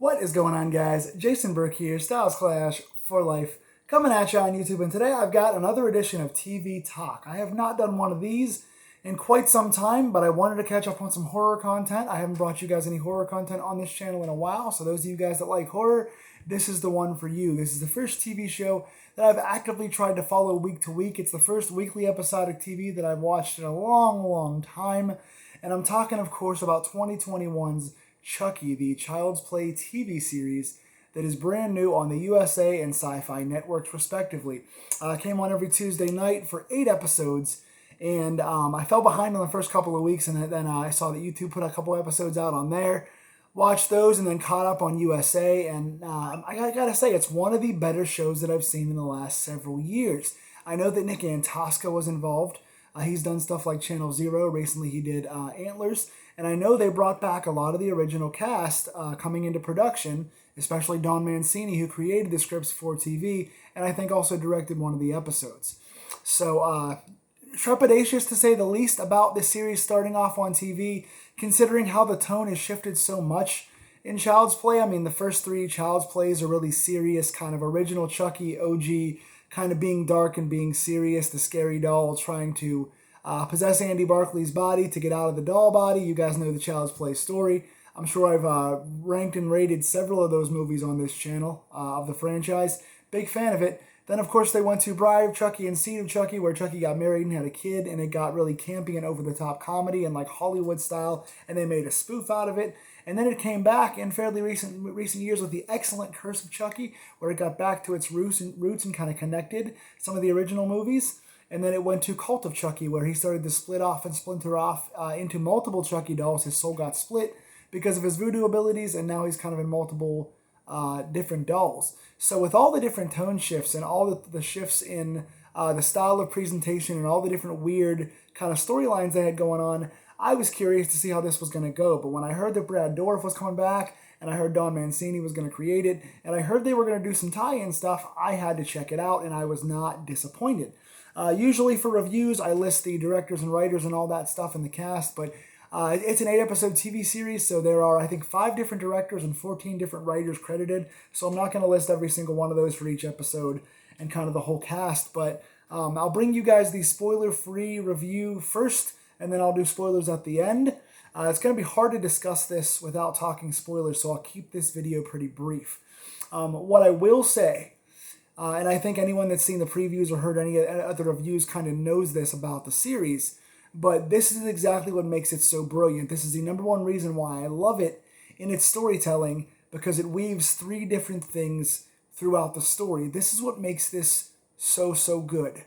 What is going on, guys? Jason Burke here, Styles Clash for Life, coming at you on YouTube. And today I've got another edition of TV Talk. I have not done one of these in quite some time, but I wanted to catch up on some horror content. I haven't brought you guys any horror content on this channel in a while, so those of you guys that like horror, this is the one for you. This is the first TV show that I've actively tried to follow week to week. It's the first weekly episodic TV that I've watched in a long, long time. And I'm talking, of course, about 2021's Chucky, the Child's Play TV series that is brand new on the USA and Sci-Fi networks, respectively. Came on every Tuesday night for 8 episodes, and I fell behind on the first couple of weeks, and then I saw that YouTube put a couple episodes out on there. Watched those and then caught up on USA, and I gotta say, it's one of the better shows that I've seen in the last several years. I know that Nick Antosca was involved. He's done stuff like Channel Zero. Recently he did Antlers. And I know they brought back a lot of the original cast coming into production, especially Don Mancini, who created the scripts for TV, and I think also directed one of the episodes. So, trepidatious to say the least about this series starting off on TV, considering how the tone has shifted so much in Child's Play. I mean, the first 3 Child's Plays are really serious, kind of original Chucky, OG, kind of being dark and being serious, the scary doll trying to possess Andy Barclay's body to get out of the doll body. You guys know the Child's Play story. I'm sure I've ranked and rated several of those movies on this channel of the franchise. Big fan of it. Then, of course, they went to Bride of Chucky and Seed of Chucky, where Chucky got married and had a kid, and it got really campy and over-the-top comedy and like Hollywood style, and they made a spoof out of it. And then it came back in fairly recent years with the excellent Curse of Chucky, where it got back to its roots and kind of connected some of the original movies. And then it went to Cult of Chucky, where he started to split off and splinter off into multiple Chucky dolls. His soul got split because of his voodoo abilities, and now he's kind of in multiple different dolls. So with all the different tone shifts and all the shifts in the style of presentation and all the different weird kind of storylines they had going on, I was curious to see how this was going to go. But when I heard that Brad Dourif was coming back, and I heard Don Mancini was going to create it, and I heard they were going to do some tie-in stuff, I had to check it out, and I was not disappointed. Usually for reviews, I list the directors and writers and all that stuff in the cast, but it's an 8-episode TV series, so there are, I think, 5 different directors and 14 different writers credited, so I'm not going to list every single one of those for each episode and kind of the whole cast, but I'll bring you guys the spoiler-free review first, and then I'll do spoilers at the end. It's going to be hard to discuss this without talking spoilers, so I'll keep this video pretty brief. What I will say, and I think anyone that's seen the previews or heard any of the reviews kind of knows this about the series, but this is exactly what makes it so brilliant. This is the #1 reason why I love it in its storytelling, because it weaves 3 different things throughout the story. This is what makes this so good.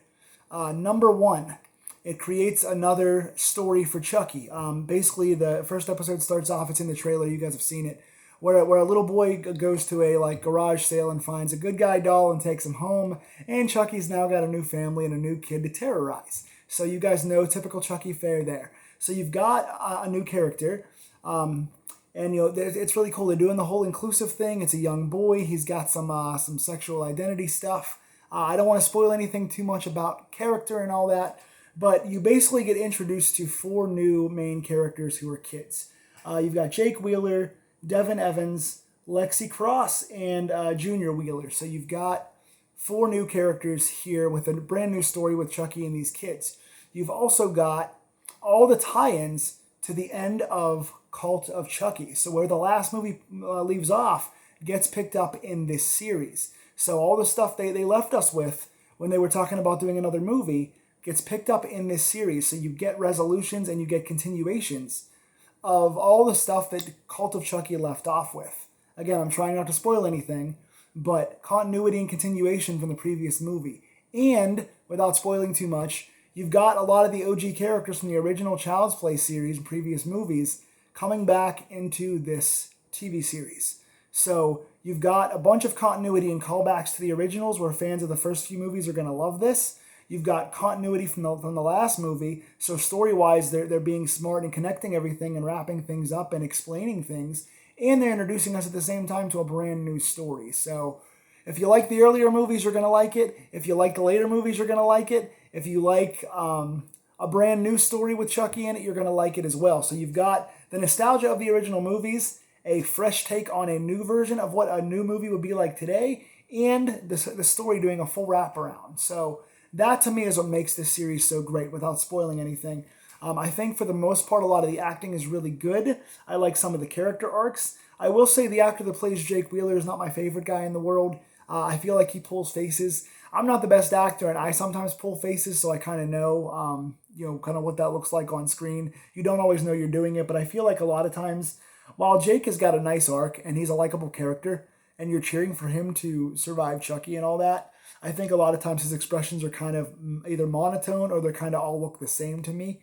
#1, it creates another story for Chucky. Basically, the first episode starts off, it's in the trailer, you guys have seen it, where a little boy goes to a garage sale and finds a good guy doll and takes him home, and Chucky's now got a new family and a new kid to terrorize. So you guys know typical Chucky fare there. So you've got a new character, and it's really cool. They're doing the whole inclusive thing. It's a young boy. He's got some sexual identity stuff. I don't want to spoil anything too much about character and all that, but you basically get introduced to 4 new main characters who are kids. You've got Jake Wheeler, Devin Evans, Lexi Cross, and Junior Wheeler. So you've got 4 new characters here with a brand new story with Chucky and these kids. You've also got all the tie-ins to the end of Cult of Chucky. So where the last movie leaves off gets picked up in this series. So all the stuff they left us with when they were talking about doing another movie gets picked up in this series. So you get resolutions and you get continuations of all the stuff that Cult of Chucky left off with. Again, I'm trying not to spoil anything, but continuity and continuation from the previous movie. And, without spoiling too much, you've got a lot of the OG characters from the original Child's Play series and previous movies coming back into this TV series. So, you've got a bunch of continuity and callbacks to the originals, where fans of the first few movies are going to love this. You've got continuity from the last movie, so story-wise, they're being smart and connecting everything and wrapping things up and explaining things. And they're introducing us at the same time to a brand new story. So if you like the earlier movies, you're going to like it. If you like the later movies, you're going to like it. If you like a brand new story with Chucky in it, you're going to like it as well. So you've got the nostalgia of the original movies, a fresh take on a new version of what a new movie would be like today, and the story doing a full wraparound. So that to me is what makes this series so great without spoiling anything. I think for the most part, a lot of the acting is really good. I like some of the character arcs. I will say the actor that plays Jake Wheeler is not my favorite guy in the world. I feel like he pulls faces. I'm not the best actor, and I sometimes pull faces, so I kind of know, kind of what that looks like on screen. You don't always know you're doing it, but I feel like a lot of times, while Jake has got a nice arc and he's a likable character, and you're cheering for him to survive Chucky and all that, I think a lot of times his expressions are kind of either monotone or they're kind of all look the same to me.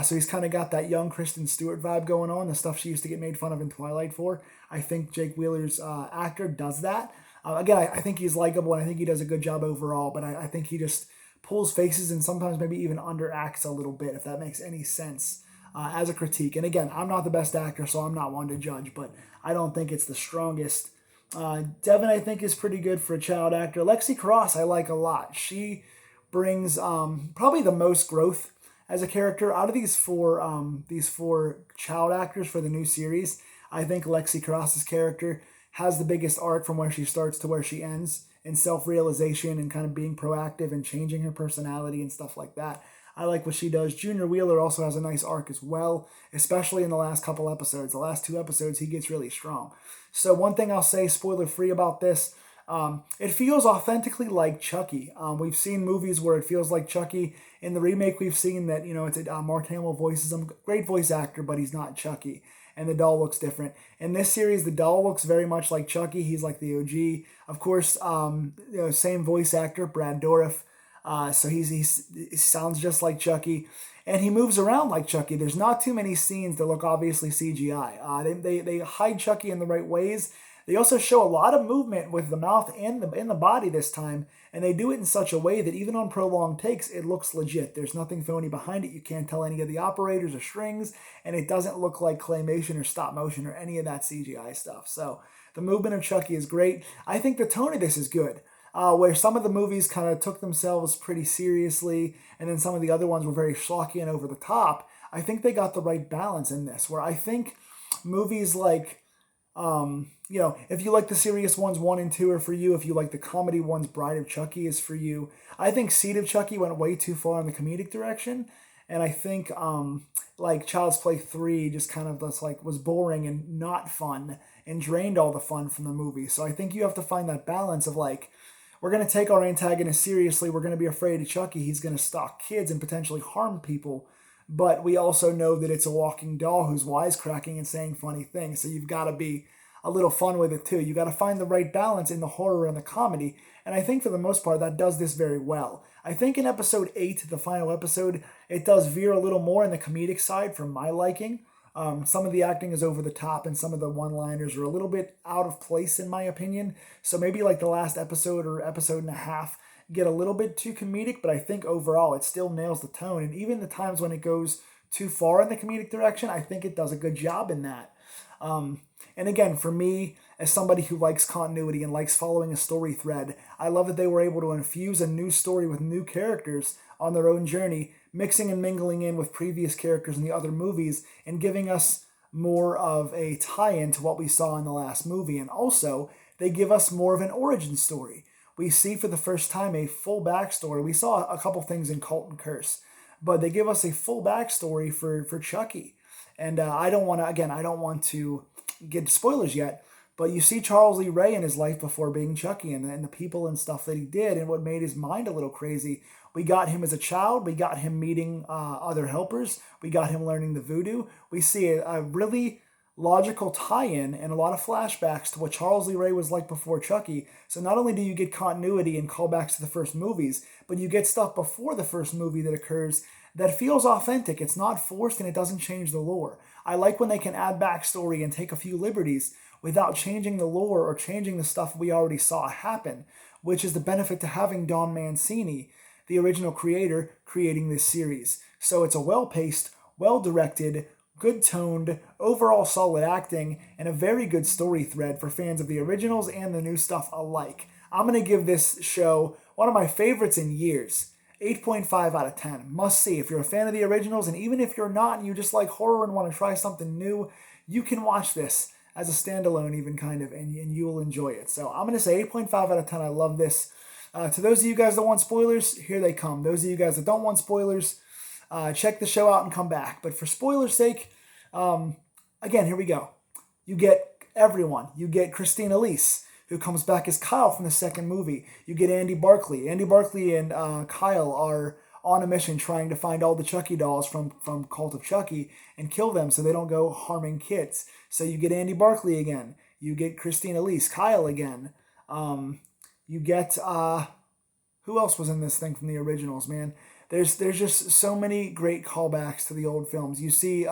So he's kind of got that young Kristen Stewart vibe going on, the stuff she used to get made fun of in Twilight for. I think Jake Wheeler's actor does that. Again, I think he's likable and I think he does a good job overall, but I think he just pulls faces and sometimes maybe even underacts a little bit, if that makes any sense as a critique. And again, I'm not the best actor, so I'm not one to judge, but I don't think it's the strongest. Devin, I think, is pretty good for a child actor. Lexi Cross, I like a lot. She brings probably the most growth as a character out of these four child actors for the new series. I think Lexi Cross's character has the biggest arc from where she starts to where she ends in self-realization and kind of being proactive and changing her personality and stuff like that. I like what she does. Junior Wheeler also has a nice arc as well, especially in the last couple episodes. The last 2 episodes, he gets really strong. So one thing I'll say, spoiler-free about this, it feels authentically like Chucky. We've seen movies where it feels like Chucky. In the remake, we've seen that, it's Mark Hamill voices him. Great voice actor, but he's not Chucky. And the doll looks different. In this series, the doll looks very much like Chucky. He's like the OG. Of course, same voice actor, Brad Dourif. So he sounds just like Chucky. And he moves around like Chucky. There's not too many scenes that look obviously CGI. They hide Chucky in the right ways. They also show a lot of movement with the mouth and the body this time, and they do it in such a way that even on prolonged takes, it looks legit. There's nothing phony behind it. You can't tell any of the operators or strings, and it doesn't look like claymation or stop motion or any of that CGI stuff. So the movement of Chucky is great. I think the tone of this is good. Where some of the movies kind of took themselves pretty seriously, and then some of the other ones were very schlocky and over the top. I think they got the right balance in this, where I think movies like, if you like the serious ones, 1 and 2 are for you. If you like the comedy ones, Bride of Chucky is for you. I think Seed of Chucky went way too far in the comedic direction. And I think, like Child's Play 3 just kind of was boring and not fun and drained all the fun from the movie. So I think you have to find that balance of we're going to take our antagonist seriously. We're going to be afraid of Chucky. He's going to stalk kids and potentially harm people. But we also know that it's a walking doll who's wisecracking and saying funny things. So you've got to be a little fun with it too. You got to find the right balance in the horror and the comedy. And I think for the most part, that does this very well. I think in episode 8, the final episode, it does veer a little more in the comedic side for my liking. Some of the acting is over the top and some of the one-liners are a little bit out of place in my opinion. So maybe like the last episode or episode and a half get a little bit too comedic, but I think overall it still nails the tone. And even the times when it goes too far in the comedic direction, I think it does a good job in that. And again, for me, as somebody who likes continuity and likes following a story thread, I love that they were able to infuse a new story with new characters on their own journey, mixing and mingling in with previous characters in the other movies and giving us more of a tie-in to what we saw in the last movie. And also, they give us more of an origin story. We see for the first time a full backstory. We saw a couple things in Cult and Curse, but they give us a full backstory for Chucky. And I don't want to get spoilers yet, but you see Charles Lee Ray in his life before being Chucky and the people and stuff that he did and what made his mind a little crazy. We got him as a child. We got him meeting other helpers. We got him learning the voodoo. We see a really logical tie-in and a lot of flashbacks to what Charles Lee Ray was like before Chucky. So not only do you get continuity and callbacks to the first movies, but you get stuff before the first movie that occurs that feels authentic. It's not forced and it doesn't change the lore. I like when they can add backstory and take a few liberties without changing the lore or changing the stuff we already saw happen, which is the benefit to having Don Mancini, the original creator, creating this series. So it's a well-paced, well-directed, good-toned, overall solid acting, and a very good story thread for fans of the originals and the new stuff alike. I'm going to give this show one of my favorites in years. 8.5 out of 10. Must see. If you're a fan of the originals, and even if you're not and you just like horror and want to try something new, you can watch this. as a standalone even kind of, and you will enjoy it. So I'm going to say 8.5 out of 10. I love this. To those of you guys that want spoilers, here they come. Those of you guys that don't want spoilers, check the show out and come back. But for spoilers' sake, again, here we go. You get everyone. You get Christine Elise, who comes back as Kyle from the second movie. You get Andy Barclay. Andy Barclay and Kyle are on a mission trying to find all the Chucky dolls from Cult of Chucky and kill them so they don't go harming kids. So you get Andy Barclay again. You get Christine Elise, Kyle again. You get who else was in this thing from the originals, man? There's just so many great callbacks to the old films. You see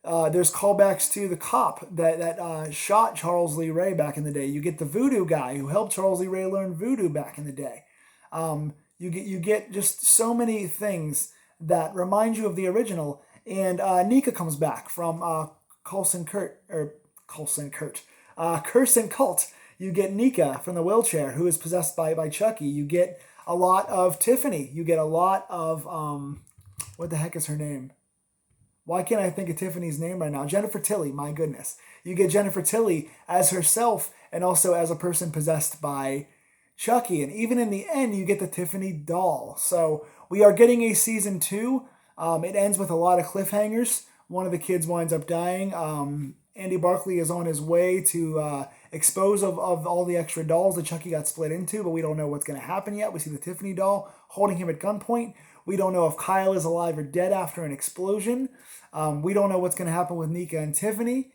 there's callbacks to the cop that shot Charles Lee Ray back in the day. You get the voodoo guy who helped Charles Lee Ray learn voodoo back in the day. You get just so many things that remind you of the original. And Nika comes back from Curse and Cult. You get Nika from the wheelchair, who is possessed by Chucky. You get a lot of Tiffany. You get a lot of what the heck is her name? Why can't I think of Tiffany's name right now? Jennifer Tilly, my goodness. You get Jennifer Tilly as herself and also as a person possessed by Chucky. And even in the end, you get the Tiffany doll. So we are getting a season 2. It ends with a lot of cliffhangers. One of the kids winds up dying. Andy Barclay is on his way to expose of all the extra dolls that Chucky got split into, but we don't know what's going to happen yet. We see the Tiffany doll holding him at gunpoint. We don't know if Kyle is alive or dead after an explosion. We don't know what's going to happen with Nika and Tiffany.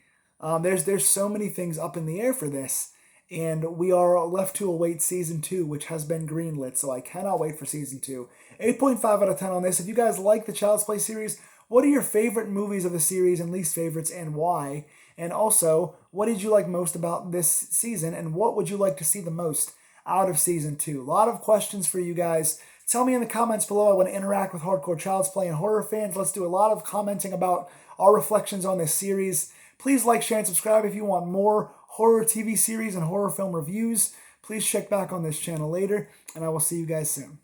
There's so many things up in the air for this, and we are left to await season 2, which has been greenlit, so I cannot wait for season 2. 8.5 out of 10 on this. If you guys like the Child's Play series, what are your favorite movies of the series and least favorites, and why? And also, what did you like most about this season, and what would you like to see the most out of season 2? A lot of questions for you guys. Tell me in the comments below. I want to interact with hardcore Child's Play and horror fans. Let's do a lot of commenting about our reflections on this series. Please like, share, and subscribe if you want more horror TV series and horror film reviews. Please check back on this channel later, and I will see you guys soon.